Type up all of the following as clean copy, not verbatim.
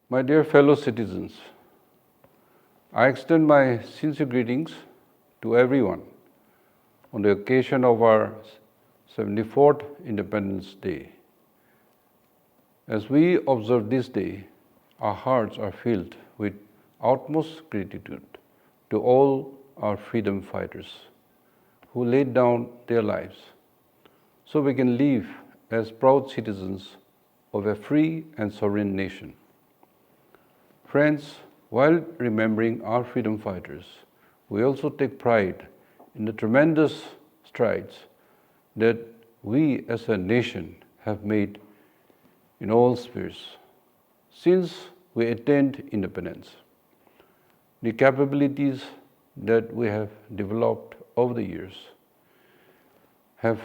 My dear fellow citizens, I extend my sincere greetings to everyone on the occasion of our 74th Independence Day. As we observe this day, our hearts are filled with utmost gratitude to all our freedom fighters who laid down their lives so we can live as proud citizens of a free and sovereign nation. Friends, while remembering our freedom fighters, we also take pride in the tremendous strides that we as a nation have made in all spheres since we attained independence. The capabilities that we have developed over the years have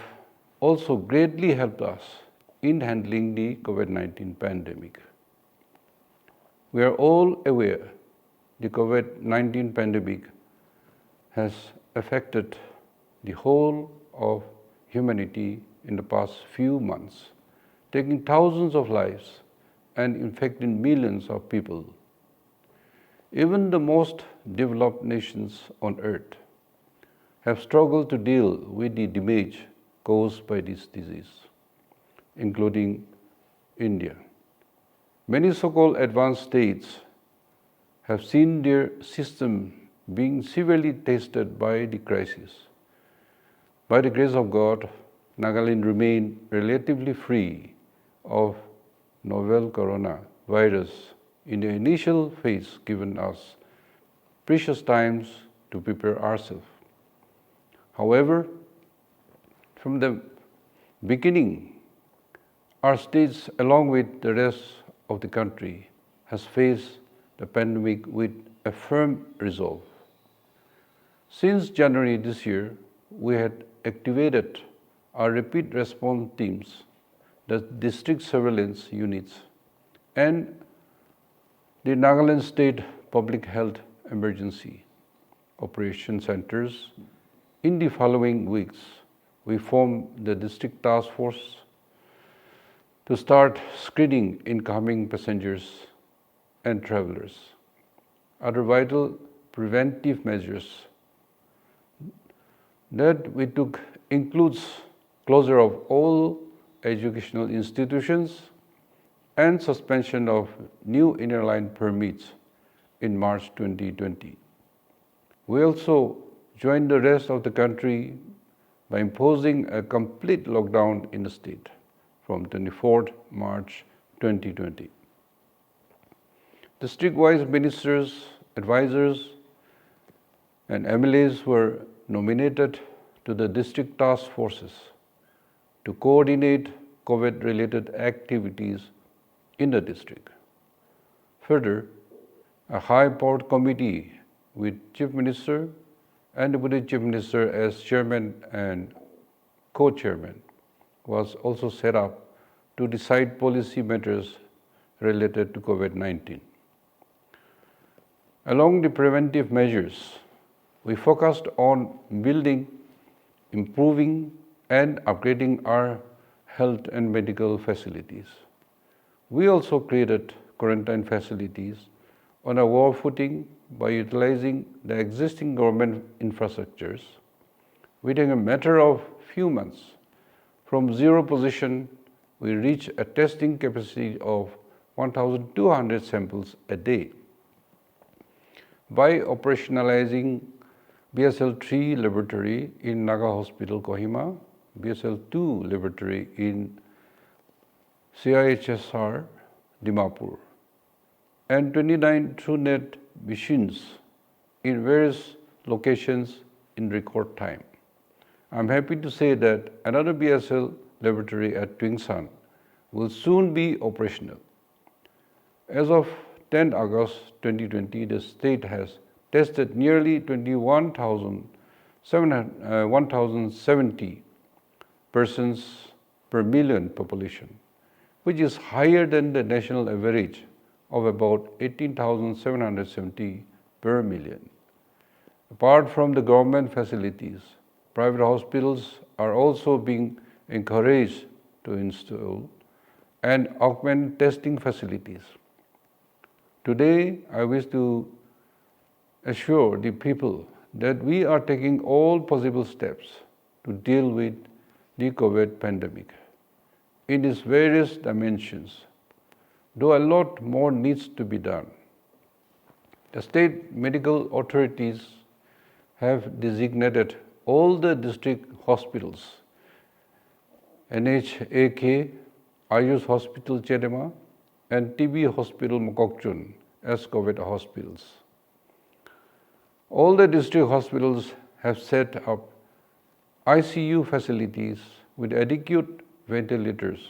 also greatly helped us in handling the COVID-19 pandemic. We are all aware the COVID-19 pandemic has affected the whole of humanity in the past few months, taking thousands of lives and infecting millions of people. Even the most developed nations on earth have struggled to deal with the damage caused by this disease, including India. Many so-called advanced states have seen their system being severely tested by the crisis. By the grace of God, Nagaland remained relatively free of novel coronavirus in the initial phase, giving us precious times to prepare ourselves. However, from the beginning, our states, along with the rest of the country, has faced the pandemic with a firm resolve. Since January this year, we had activated our rapid response teams, the district surveillance units, and the Nagaland State Public Health Emergency Operation Centers. In the following weeks, we formed the district task force to start screening incoming passengers and travelers. Other vital preventive measures that we took includes closure of all educational institutions and suspension of new inner line permits in March 2020. We also joined the rest of the country by imposing a complete lockdown in the state from 24th March 2020. District-wise ministers, advisors, and MLAs were nominated to the district task forces to coordinate COVID-related activities in the district. Further, a high-powered committee with Chief Minister and Deputy Chief Minister as chairman and co-chairman was also set up to decide policy matters related to COVID-19. Along the preventive measures, we focused on building, improving, and upgrading our health and medical facilities. We also created quarantine facilities on a war footing by utilizing the existing government infrastructures. Within a matter of few months, from zero position, we reached a testing capacity of 1,200 samples a day. By operationalizing BSL-3 laboratory in Naga Hospital, Kohima, BSL-2 laboratory in CIHSR, Dimapur, and 29 TrueNet machines in various locations in record time. I'm happy to say that another BSL laboratory at Twingsan will soon be operational. As of 10 August 2020, the state has tested nearly 1,070 persons per million population, which is higher than the national average of about 18,770 per million. Apart from the government facilities, private hospitals are also being encouraged to install and augment testing facilities. Today, I wish to assure the people that we are taking all possible steps to deal with the COVID pandemic in its various dimensions, though a lot more needs to be done. The state medical authorities have designated all the district hospitals, NHAK, Ayush Hospital Chedema, and TB Hospital Mokokchung as COVID hospitals. All the district hospitals have set up ICU facilities with adequate ventilators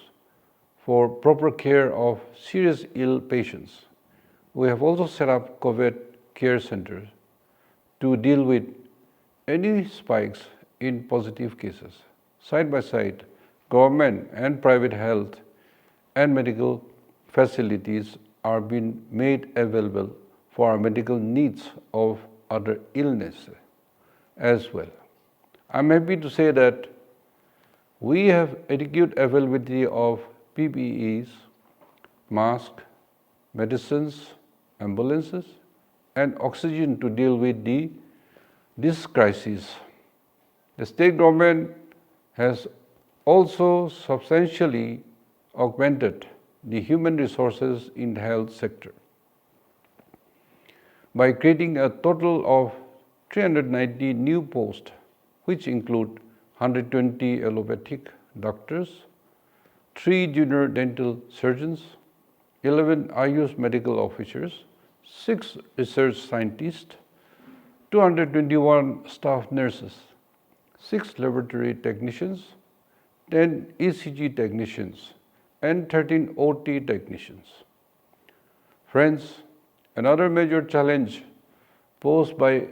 for proper care of serious ill patients. We have also set up COVID care centers to deal with any spikes in positive cases. Side by side, government and private health and medical facilities are being made available for our medical needs of other illnesses as well. I'm happy to say that we have adequate availability of PPEs, masks, medicines, ambulances, and oxygen to deal with this crisis. The state government has also substantially augmented the human resources in the health sector by creating a total of 390 new posts, which include 120 allopathic doctors, 3 junior dental surgeons, 11 Ayush medical officers, 6 research scientists, 221 staff nurses, 6 laboratory technicians, 10 ECG technicians, and 13 OT technicians. Friends, another major challenge posed by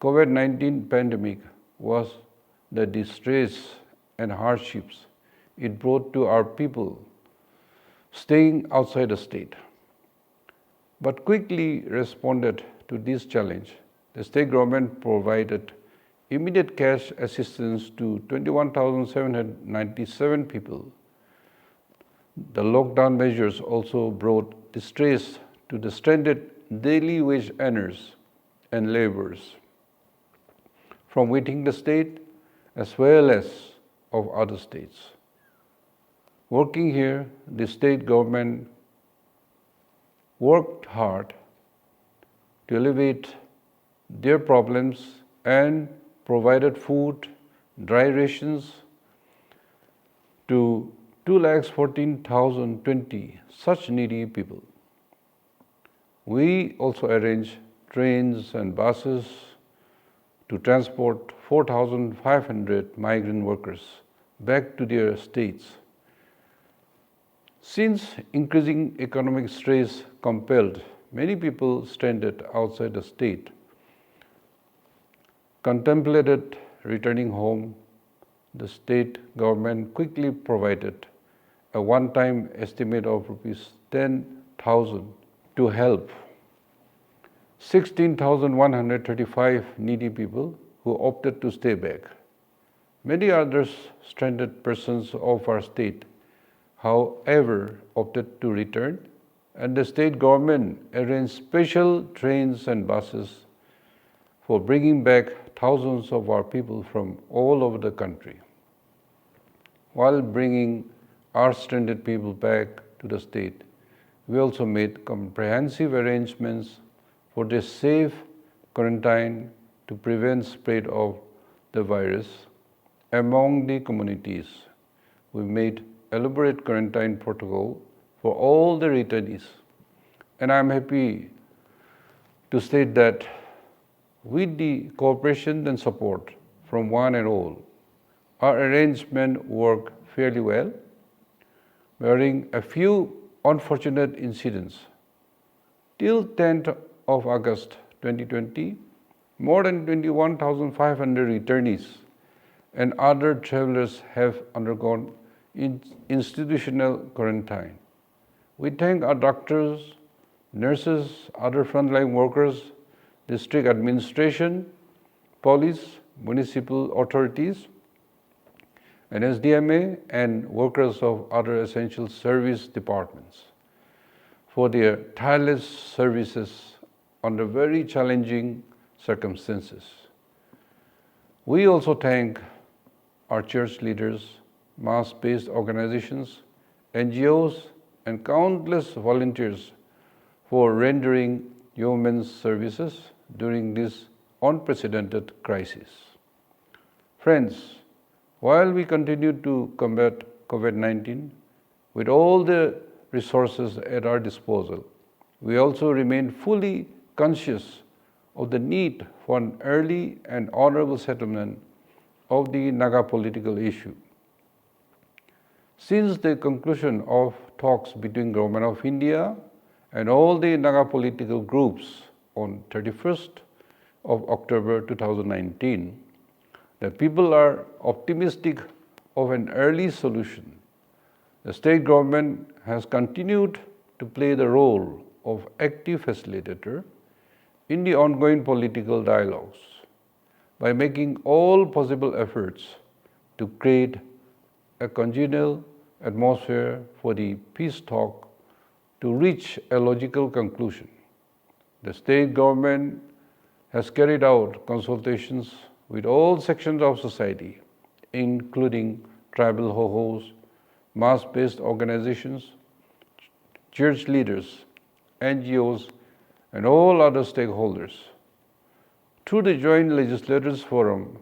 COVID-19 pandemic was the distress and hardships it brought to our people staying outside the state. But quickly responded to this challenge. The state government provided immediate cash assistance to 21,797 people. The lockdown measures also brought distress to the stranded daily wage earners and laborers from within the state as well as of other states. Working here, the state government worked hard to alleviate their problems and provided food, dry rations to 2,14,020 such needy people. We also arranged trains and buses to transport 4,500 migrant workers back to their states. Since increasing economic stress compelled many people stranded outside the state, contemplated returning home, the state government quickly provided a one-time estimate of rupees 10,000 to help 16,135 needy people who opted to stay back. Many others stranded persons of our state, however, opted to return, and the state government arranged special trains and buses for bringing back thousands of our people from all over the country. While bringing our stranded people back to the state, we also made comprehensive arrangements for their safe quarantine to prevent spread of the virus among the communities. We made elaborate quarantine protocol for all the returnees. And I'm happy to state that with the cooperation and support from one and all, our arrangement worked fairly well, barring a few unfortunate incidents. Till 10th of August 2020, more than 21,500 returnees and other travelers have undergone institutional quarantine. We thank our doctors, nurses, other frontline workers, district administration, police, municipal authorities, and SDMA and workers of other essential service departments for their tireless services under very challenging circumstances. We also thank our church leaders, mass-based organizations, NGOs, and countless volunteers for rendering human services during this unprecedented crisis. Friends, while we continue to combat COVID-19 with all the resources at our disposal, we also remain fully conscious of the need for an early and honorable settlement of the Naga political issue. Since the conclusion of talks between Government of India and all the Naga political groups on 31st of October 2019, the people are optimistic of an early solution. The state government has continued to play the role of active facilitator in the ongoing political dialogues by making all possible efforts to create a congenial atmosphere for the peace talk to reach a logical conclusion. The state government has carried out consultations with all sections of society, including tribal hohos, mass-based organizations, church leaders, NGOs, and all other stakeholders. Through the Joint Legislators Forum,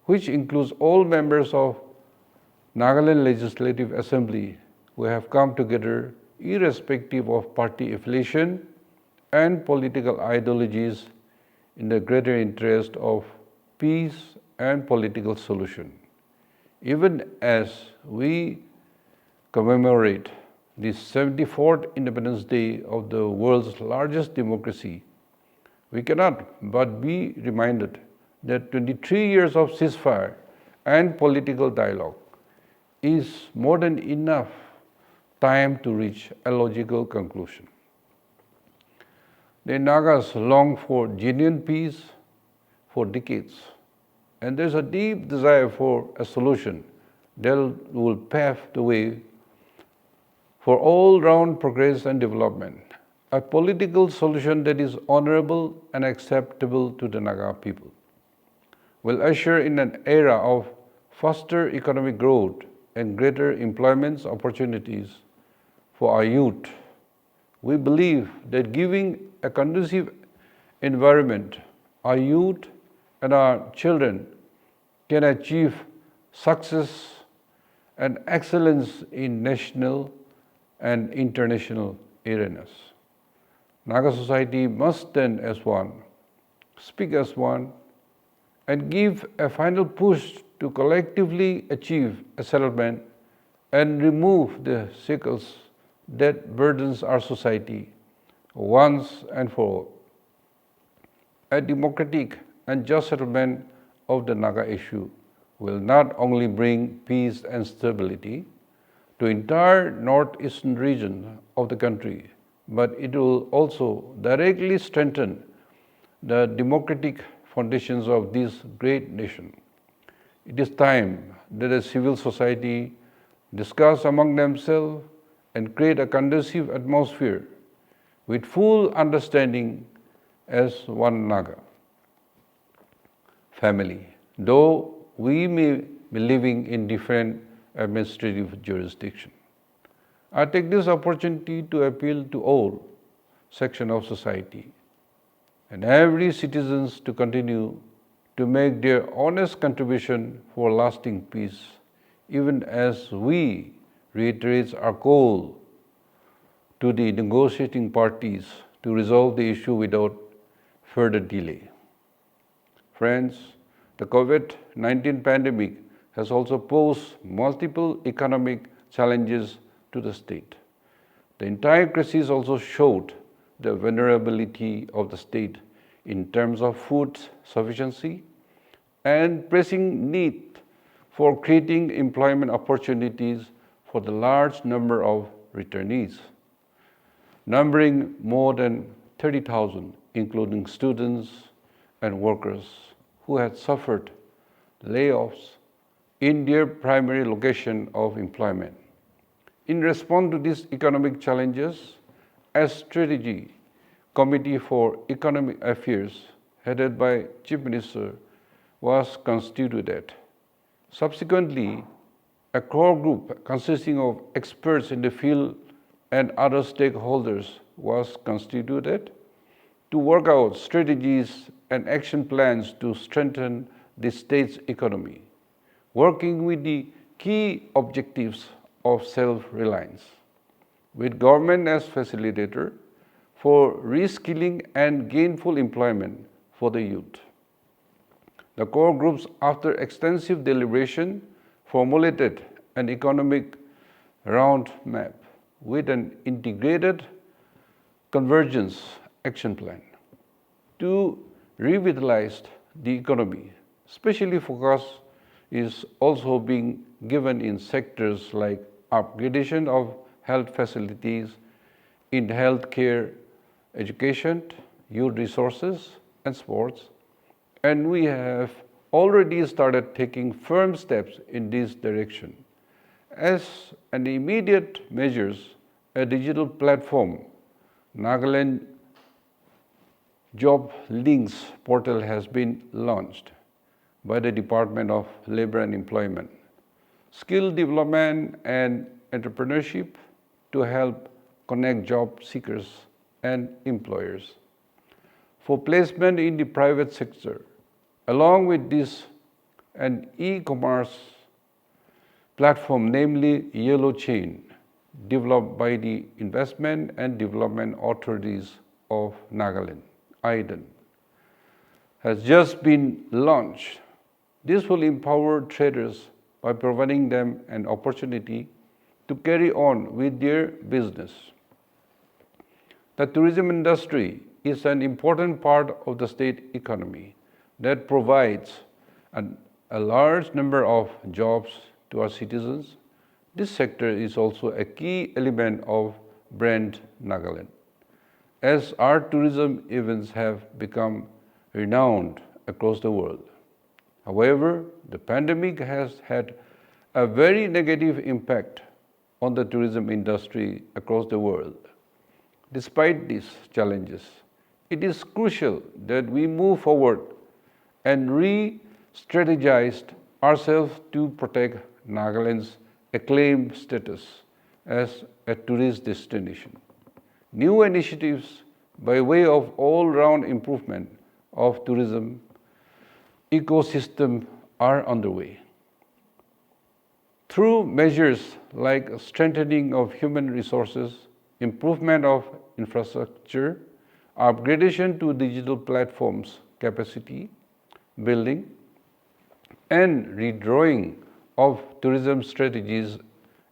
which includes all members of Nagaland Legislative Assembly, we have come together irrespective of party affiliation and political ideologies in the greater interest of peace and political solution. Even as we commemorate the 74th Independence Day of the world's largest democracy, we cannot but be reminded that 23 years of ceasefire and political dialogue is more than enough time to reach a logical conclusion. The Nagas long for genuine peace for decades, and there's a deep desire for a solution that will pave the way for all-round progress and development, a political solution that is honorable and acceptable to the Naga people, will usher in an era of faster economic growth and greater employment opportunities for our youth. We believe that giving a conducive environment, our youth and our children can achieve success and excellence in national and international arenas. Naga society must stand as one, speak as one, and give a final push to collectively achieve a settlement and remove the shackles that burdens our society once and for all. A democratic and just settlement of the Naga issue will not only bring peace and stability to entire northeastern region of the country, but it will also directly strengthen the democratic foundations of this great nation. It is time that a civil society discuss among themselves and create a conducive atmosphere with full understanding as one Naga family, though we may be living in different administrative jurisdiction. I take this opportunity to appeal to all sections of society and every citizen to continue to make their honest contribution for lasting peace, even as we reiterate our call to the negotiating parties to resolve the issue without further delay. Friends, the COVID-19 pandemic has also posed multiple economic challenges to the state. The entire crisis also showed the vulnerability of the state in terms of food sufficiency and pressing need for creating employment opportunities for the large number of returnees, numbering more than 30,000, including students and workers who had suffered layoffs in their primary location of employment. In response to these economic challenges, a strategy committee for economic affairs headed by Chief Minister was constituted. Subsequently, a core group consisting of experts in the field and other stakeholders was constituted to work out strategies and action plans to strengthen the state's economy, working with the key objectives of self-reliance, with government as facilitator for reskilling and gainful employment for the youth. The core groups, after extensive deliberation, formulated an economic roadmap with an integrated convergence action plan to revitalize the economy. Especially focus is also being given in sectors like upgradation of health facilities, in healthcare, education, youth resources, and sports. And we have already started taking firm steps in this direction. As an immediate measures, a digital platform, Nagaland Job Links portal has been launched by the Department of Labor and Employment, skill development and entrepreneurship to help connect job seekers and employers. For placement in the private sector, along with this, an e-commerce platform, namely Yellow Chain, developed by the Investment and Development Authorities of Nagaland, IDEN, has just been launched. This will empower traders by providing them an opportunity to carry on with their business. The tourism industry is an important part of the state economy that provides a large number of jobs to our citizens. This sector is also a key element of brand Nagaland, as our tourism events have become renowned across the world. However, the pandemic has had a very negative impact on the tourism industry across the world. Despite these challenges, it is crucial that we move forward and re-strategize ourselves to protect Nagaland's acclaimed status as a tourist destination. New initiatives by way of all-round improvement of tourism ecosystem are underway. Through measures like strengthening of human resources, improvement of infrastructure, upgradation to digital platforms capacity building, and redrawing of tourism strategies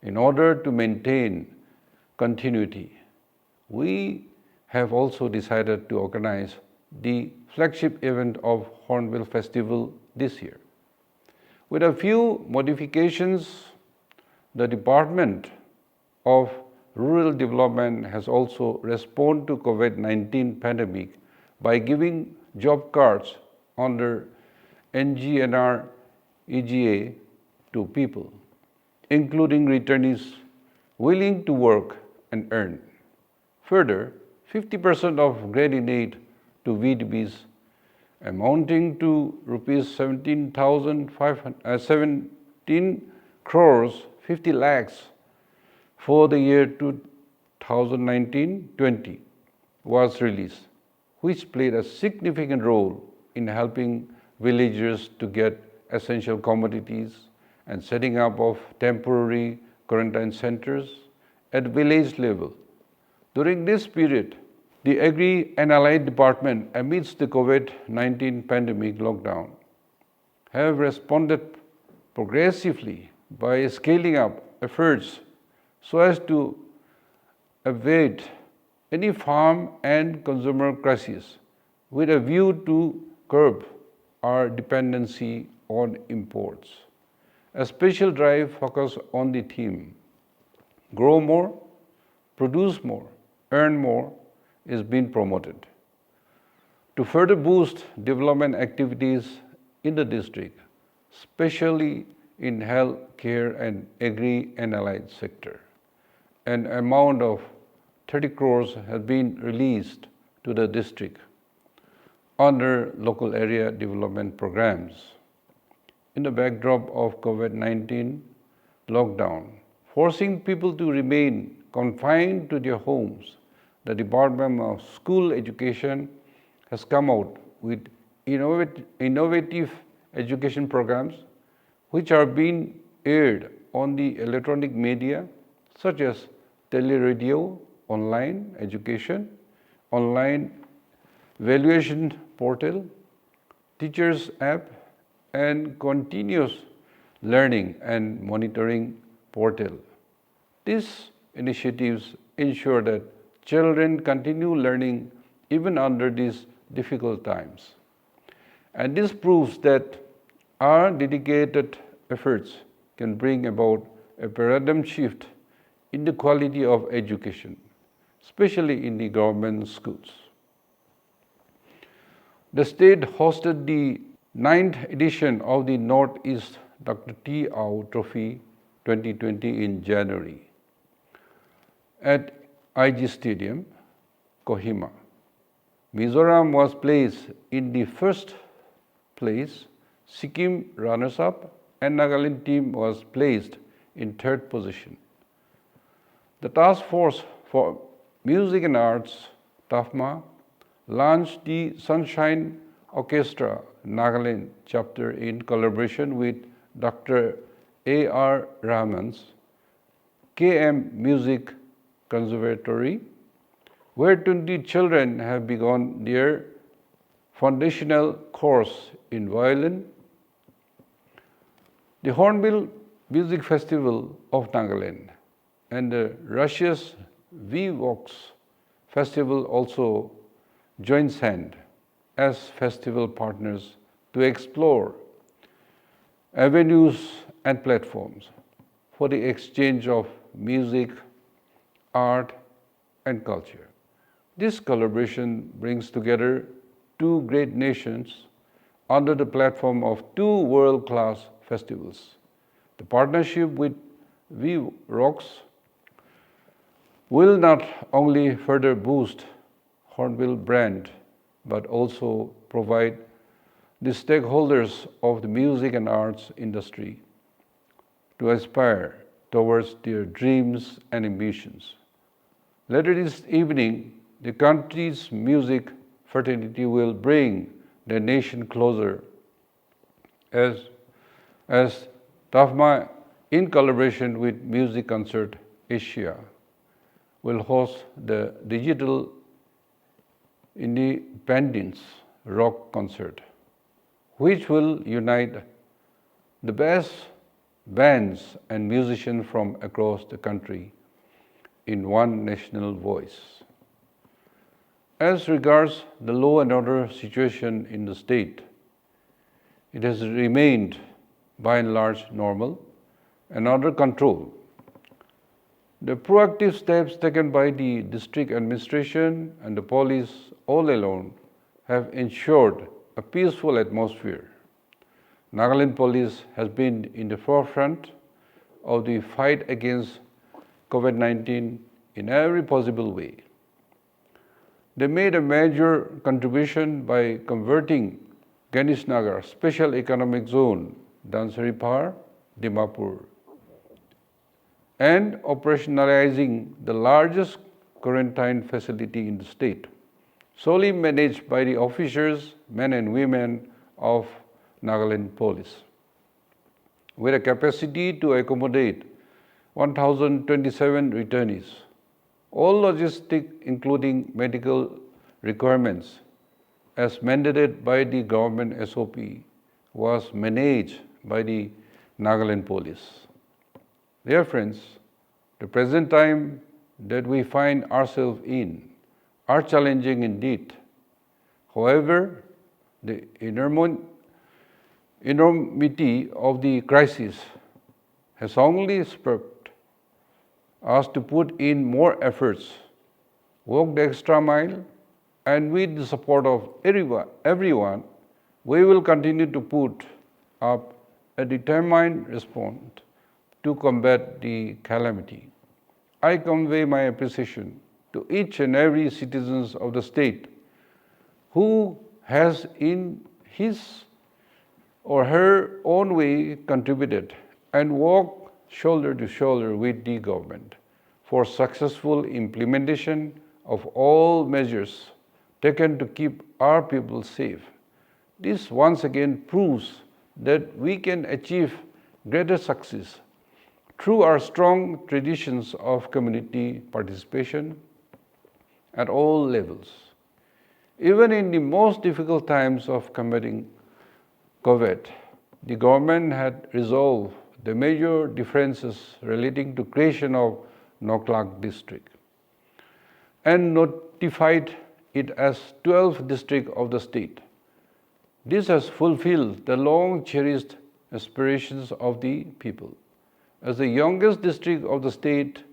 in order to maintain continuity, we have also decided to organize the flagship event of Hornbill Festival this year. With a few modifications, the Department of Rural Development has also responded to COVID-19 pandemic by giving job cards under NGNR EGA to people, including returnees willing to work and earn. Further, 50% of grant in aid to VDBs amounting to rupees 17 crores 50 lakhs for the year 2019-20 was released, which played a significant role in helping villagers to get essential commodities and setting up of temporary quarantine centers at village level. During this period, the Agri and Allied Department, amidst the COVID-19 pandemic lockdown, have responded progressively by scaling up efforts so as to evade any farm and consumer crisis with a view to curb our dependency on imports. A special drive focused on the theme, grow more, produce more, earn more, is being promoted. To further boost development activities in the district, especially in health care and agri and allied sector, an amount of 30 crores has been released to the district under local area development programs. In the backdrop of COVID-19 lockdown, forcing people to remain confined to their homes, the Department of School Education has come out with innovative education programs which are being aired on the electronic media such as teleradio, online education, online valuation portal, teachers app, and continuous learning and monitoring portal. These initiatives ensure that children continue learning even under these difficult times. And this proves that our dedicated efforts can bring about a paradigm shift in the quality of education, especially in the government schools. The state hosted the 9th edition of the Northeast Dr. T. Au Trophy 2020 in January at IG Stadium, Kohima. Mizoram was placed in the first place, Sikkim runners-up, and Nagaland team was placed in third position. The Task Force for Music and Arts, TAFMA, launched the Sunshine Orchestra Nagaland chapter in collaboration with Dr. A.R. Rahman's KM Music Conservatory, where 20 children have begun their foundational course in violin. The Hornbill Music Festival of Nagaland and the Russia's VVox Festival also joins hand as festival partners to explore avenues and platforms for the exchange of music, art, and culture. This collaboration brings together two great nations under the platform of two world-class festivals. The partnership with VROX will not only further boost Hornbill brand, but also provide the stakeholders of the music and arts industry to aspire towards their dreams and ambitions. Later this evening, the country's music fraternity will bring the nation closer as TAFMA, in collaboration with Music Concert Asia, will host the Digital Independence Rock Concert, which will unite the best bands and musicians from across the country in one national voice. As regards the law and order situation in the state, it has remained by and large normal and under control. The proactive steps taken by the district administration and the police all alone have ensured a peaceful atmosphere. Nagaland police has been in the forefront of the fight against COVID-19 in every possible way. They made a major contribution by converting Ganesh Nagar Special Economic Zone, Dansaripar, Dimapur, and operationalizing the largest quarantine facility in the state, solely managed by the officers, men and women of Nagaland Police, with a capacity to accommodate 1,027 returnees. All logistics, including medical requirements, as mandated by the government SOP, was managed by the Nagaland Police. Dear friends, the present time that we find ourselves in are challenging indeed. However, the enormity of the crisis has only spurred us to put in more efforts, walk the extra mile, and with the support of everyone, we will continue to put up a determined response to combat the calamity. I convey my appreciation to each and every citizen of the state who has in his or her own way contributed and walked shoulder to shoulder with the government for successful implementation of all measures taken to keep our people safe. This once again proves that we can achieve greater success through our strong traditions of community participation at all levels. Even in the most difficult times of combating COVID, the government had resolved the major differences relating to creation of Nagaland district and notified it as 12th district of the state. This has fulfilled the long-cherished aspirations of the people. As the youngest district of the state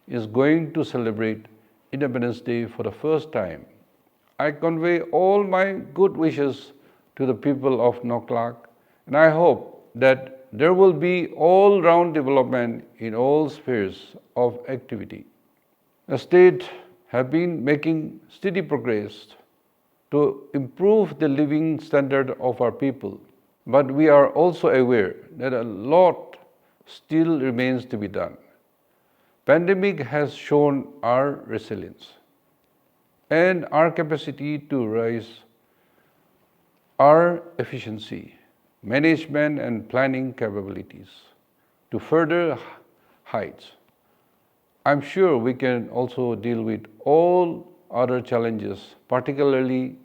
is going to celebrate Independence Day for the first time, I convey all my good wishes to the people of Nagaland, and I hope that there will be all-round development in all spheres of activity. The state has been making steady progress to improve the living standard of our people, but we are also aware that a lot still remains to be done. Pandemic has shown our resilience and our capacity to raise our efficiency, management and planning capabilities to further heights. I'm sure we can also deal with all other challenges, particularly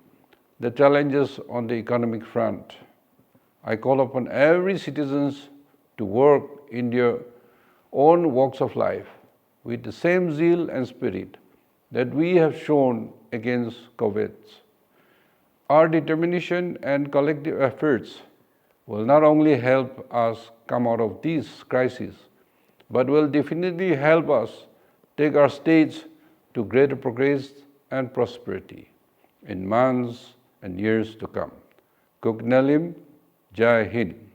the challenges on the economic front. I call upon every citizen to work in their own walks of life with the same zeal and spirit that we have shown against COVID. Our determination and collective efforts will not only help us come out of this crisis, but will definitely help us take our states to greater progress and prosperity in months and years to come. Kuknalim, Jai Hind.